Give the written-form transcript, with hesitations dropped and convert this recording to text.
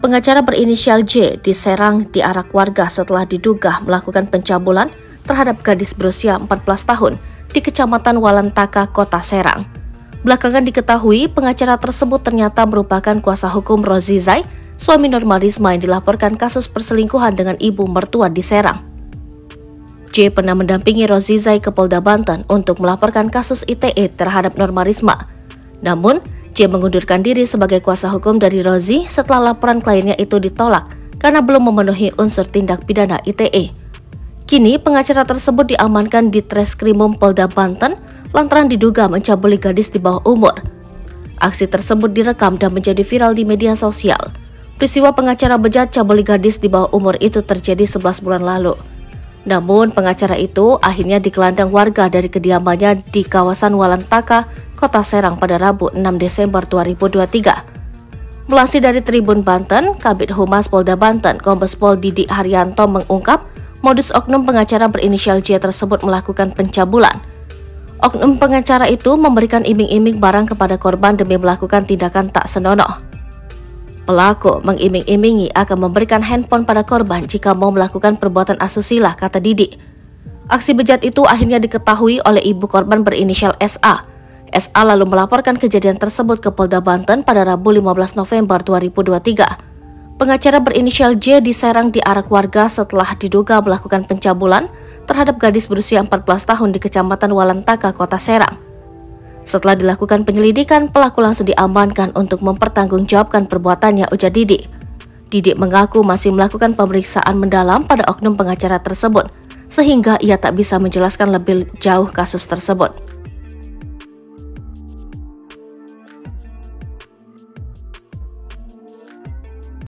Pengacara berinisial J diserang di arak warga setelah diduga melakukan pencabulan terhadap gadis berusia 14 tahun di Kecamatan Walentaka, Kota Serang. Belakangan diketahui pengacara tersebut ternyata merupakan kuasa hukum Rozi Zai, suami Norma Risma yang dilaporkan kasus perselingkuhan dengan ibu mertua di Serang. J pernah mendampingi Rozi Zai ke Polda Banten untuk melaporkan kasus ITE terhadap Norma Risma. Namun, J mengundurkan diri sebagai kuasa hukum dari Rozi setelah laporan kliennya itu ditolak karena belum memenuhi unsur tindak pidana ITE. Kini, pengacara tersebut diamankan di Treskrimum Polda Banten lantaran diduga mencabuli gadis di bawah umur. Aksi tersebut direkam dan menjadi viral di media sosial. Peristiwa pengacara bejat cabuli gadis di bawah umur itu terjadi 11 bulan lalu. Namun, pengacara itu akhirnya dikelandang warga dari kediamannya di kawasan Walentaka, Kota Serang pada Rabu 6 Desember 2023. Melansir dari Tribun Banten, Kabid Humas Polda Banten, Kombes Pol Didik Haryanto mengungkap modus oknum pengacara berinisial J tersebut melakukan pencabulan. Oknum pengacara itu memberikan iming-iming barang kepada korban demi melakukan tindakan tak senonoh. Pelaku mengiming-imingi akan memberikan handphone pada korban jika mau melakukan perbuatan asusila, kata Didik. Aksi bejat itu akhirnya diketahui oleh ibu korban berinisial SA. SA lalu melaporkan kejadian tersebut ke Polda Banten pada Rabu 15 November 2023. Pengacara berinisial J diserang di arak warga setelah diduga melakukan pencabulan terhadap gadis berusia 14 tahun di Kecamatan Walentaka, Kota Serang. Setelah dilakukan penyelidikan, pelaku langsung diamankan untuk mempertanggungjawabkan perbuatannya, ujar Didik. Didik mengaku masih melakukan pemeriksaan mendalam pada oknum pengacara tersebut, sehingga ia tak bisa menjelaskan lebih jauh kasus tersebut.